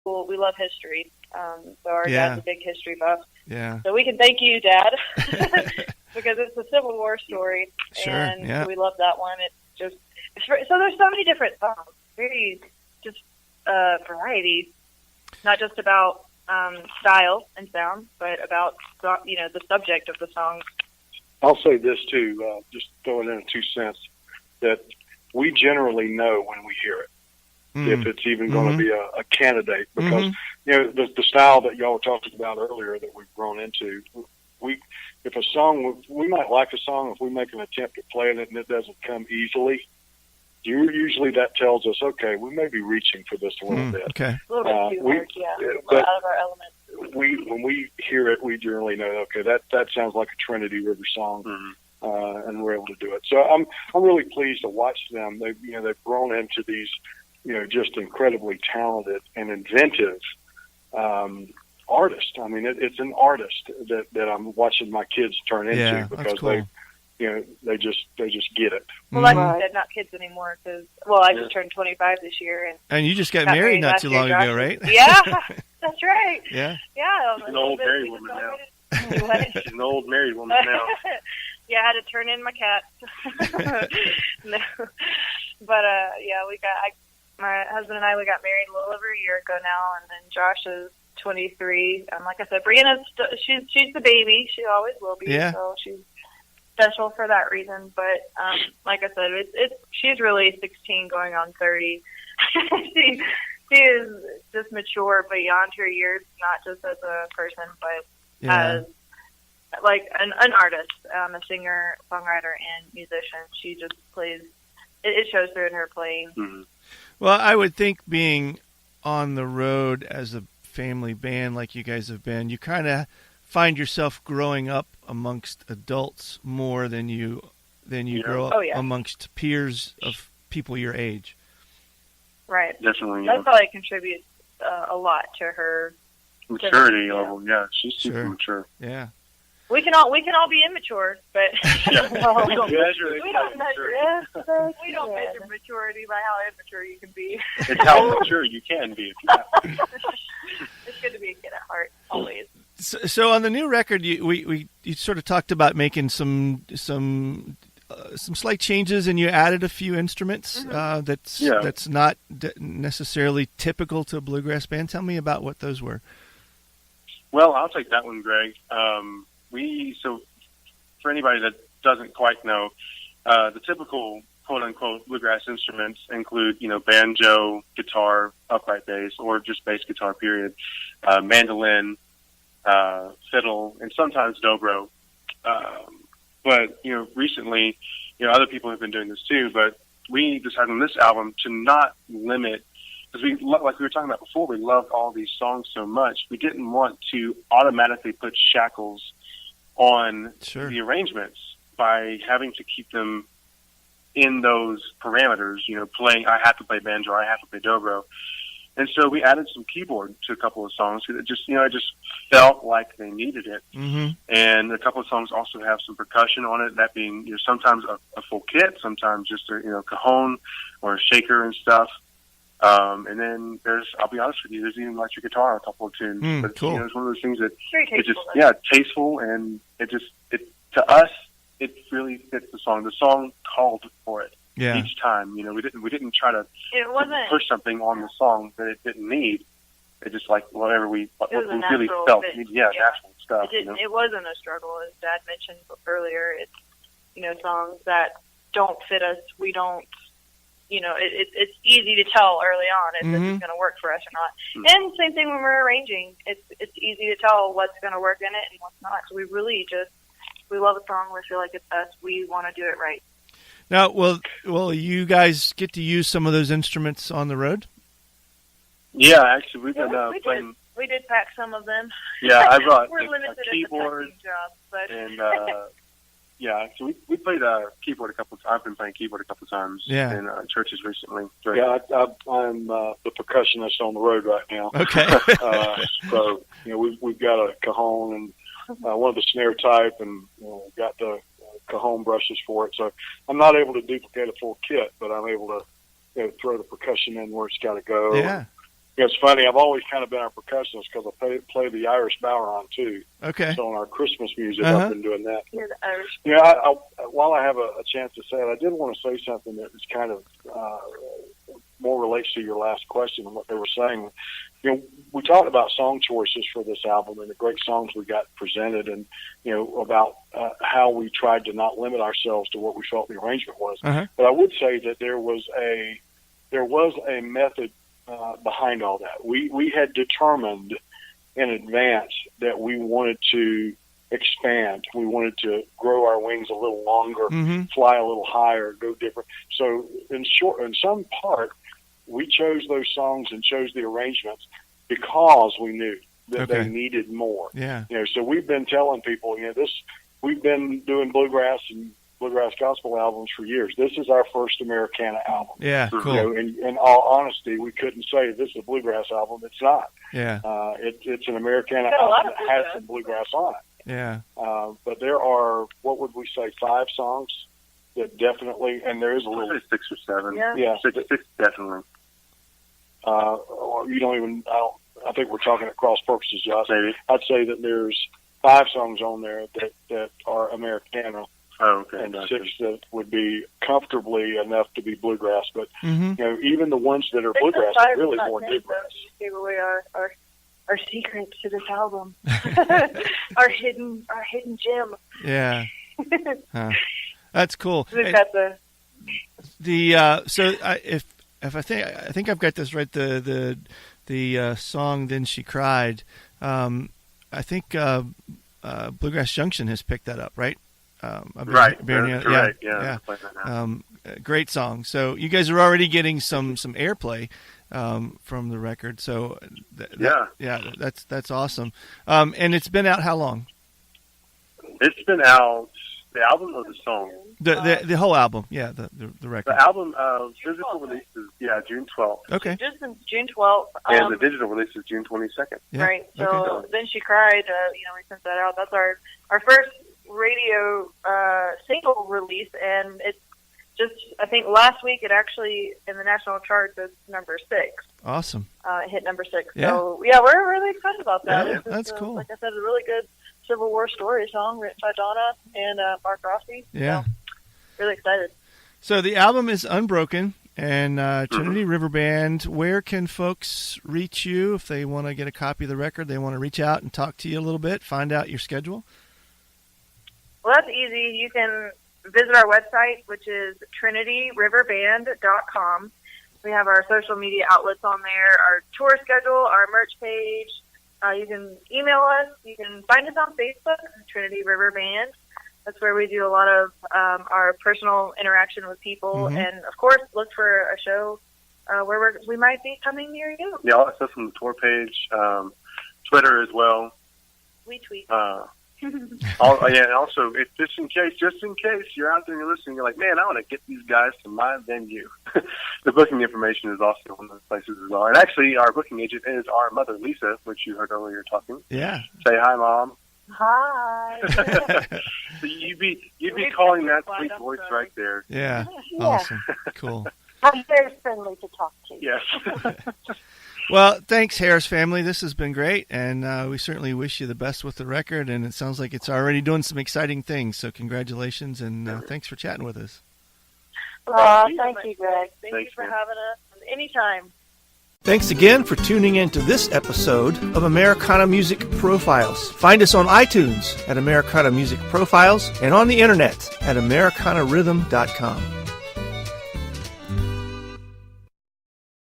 cool. We love history. So our Yeah. dad's a big history buff. Yeah. So we can thank you, Dad, because it's a Civil War story. Sure, And yeah. we love that one. So there's so many different songs. Very just variety, not just about style and sound, but about the subject of the song. I'll say this too, just throwing in 2 cents, that we generally know when we hear it, if it's even going to be a candidate, because the style that y'all were talking about earlier that we've grown into, if a song, we might like a song, if we make an attempt to play it and it doesn't come easily, usually that tells us, okay, we may be reaching for this a little bit. Okay. A little bit too hard, yeah. But out of our element. when we hear it, we generally know, okay, that sounds like a Trinity River song, and we're able to do it. So I'm really pleased to watch them. They've grown into these, just incredibly talented and inventive artists. I mean, it's an artist that I'm watching my kids turn into, because cool. they just get it. Well, like you said, not kids anymore, because, I just turned 25 this year. And you just got married not too long ago, right? Yeah, that's right. Yeah. Yeah. She's an old married woman now. She's an old married woman now. Yeah, I had to turn in my cat. No. But, my husband and I, we got married a little over a year ago now, and then Josh is 23. Like I said, Brianna's, she's the baby. She always will be. Yeah. So she's special for that reason. But like I said, she's really 16 going on 30. She is just mature beyond her years, not just as a person, but as like an artist, a singer, songwriter, and musician. She just plays. It shows through in her playing. Mm-hmm. Well, I would think being on the road as a family band like you guys have been, you kind of find yourself growing up amongst adults more than you grow up amongst peers of people your age. Right. Definitely. That probably contributes a lot to her maturity level. Yeah, she's super mature. Yeah. We can all be immature, but we don't measure maturity by how immature you can be. It's how mature you can be if you have. It's good to be a kid at heart, always. So on the new record, you sort of talked about making some slight changes, and you added a few instruments that's not necessarily typical to a bluegrass band. Tell me about what those were. Well, I'll take that one, Greg. So for anybody that doesn't quite know, the typical quote-unquote bluegrass instruments include, banjo, guitar, upright bass, or just bass guitar, period, mandolin, fiddle, and sometimes dobro. But, recently, other people have been doing this too, but we decided on this album to not limit, because like we were talking about before, we loved all these songs so much, we didn't want to automatically put shackles on the arrangements by having to keep them in those parameters, playing, I have to play banjo, I have to play dobro. And so we added some keyboard to a couple of songs because it just felt like they needed it. Mm-hmm. And a couple of songs also have some percussion on it, that being, sometimes a full kit, sometimes just a cajon or a shaker and stuff. And then I'll be honest with you, there's even electric guitar on a couple of tunes. But cool. It's one of those things that it's just, tasteful, and to us, it really fits the song. The song called for it each time. We didn't try to push something on the song that it didn't need. It just what we really felt. Natural stuff. It wasn't a struggle, as Dad mentioned earlier. It's songs that don't fit us. We don't. It's easy to tell early on if this is going to work for us or not. Mm-hmm. And same thing when we're arranging. It's easy to tell what's going to work in it and what's not. So we really we love a song. We feel like it's us. We want to do it right. Now, will you guys get to use some of those instruments on the road? Yeah, actually, we've been playing. We did pack some of them. Yeah, I brought we're a keyboard job, but so we played keyboard a couple of times. I've been playing keyboard a couple of times in churches recently. Yeah, I'm the percussionist on the road right now. Okay. So we've got a cajon and one of the snare type, and got the cajon brushes for it. So I'm not able to duplicate a full kit, but I'm able to throw the percussion in where it's got to go. Yeah. It's funny. I've always kind of been a percussionist because I play the Irish bowron too. Okay. So on our Christmas music, I've been doing that. Yeah, the Irish. I, while I have a chance to say it, I did want to say something that was kind of more relates to your last question and what they were saying. We talked about song choices for this album and the great songs we got presented, and about how we tried to not limit ourselves to what we felt the arrangement was. But I would say that there was a method behind all that. We had determined in advance that we wanted to expand. We wanted to grow our wings a little longer, fly a little higher, go different. So in some part, we chose those songs and chose the arrangements because we knew that they needed more. Yeah. So we've been telling people, we've been doing bluegrass and bluegrass gospel albums for years. This is our first Americana album. Yeah, cool. In all honesty, we couldn't say this is a bluegrass album. It's not. Yeah. It's an Americana album that has some bluegrass on it. Yeah. But there are, what would we say, 5 songs that definitely, and there is a little 6 or 7. Yeah. 6 definitely. I think we're talking at cross purposes, Josh. Maybe. I'd say that there's 5 songs on there that are Americana. Oh, okay. And 6 that would be comfortably enough to be bluegrass. But, even the ones that are bluegrass are really more bluegrass. Gave away our secret to this album. our hidden gem. Yeah. That's cool. We've got I think I've got this right. The song "Then She Cried." I think Bluegrass Junction has picked that up, right? Right. Correct. Yeah. Great song. So you guys are already getting some airplay from the record. So that's awesome. And it's been out how long? It's been out. The album or the song? The whole album. Yeah, the record. The album physical release is June 12th. Okay. Just since June 12th. And the digital release is June 22nd. Yeah. Right. So Then She Cried. We sent that out. That's our first radio single release, and it's just, I think last week it actually in the national charts is number 6. Awesome. It hit number 6. Yeah. So we're really excited about that. Yeah, that's cool. Like I said, a really good Civil War story song written by Donna and Mark Rossi. Yeah. So, really excited. So the album is Unbroken, and Trinity River Band. Where can folks reach you if they want to get a copy of the record? They want to reach out and talk to you a little bit, find out your schedule? Well, that's easy. You can visit our website, which is trinityriverband.com. We have our social media outlets on there, our tour schedule, our merch page. You can email us. You can find us on Facebook, Trinity River Band. That's where we do a lot of our personal interaction with people. And, of course, look for a show where we might be coming near you. Yeah, all that stuff from the tour page, Twitter as well. We tweet. And also, just in case you're out there and you're listening, you're like, man, I want to get these guys to my venue. The booking information is also one of those places as well. And actually, our booking agent is our mother, Lisa, which you heard earlier talking. Yeah. Say hi, Mom. Hi. So you'd be calling that sweet voice right there. Yeah. Awesome. Cool. I'm very friendly to talk to. Yes. Well, thanks, Harris family. This has been great, and we certainly wish you the best with the record, and it sounds like it's already doing some exciting things, so congratulations, and thanks for chatting with us. Thank you, Greg. Thank you for having us. Anytime. Thanks again for tuning in to this episode of Americana Music Profiles. Find us on iTunes at Americana Music Profiles and on the internet at AmericanaRhythm.com.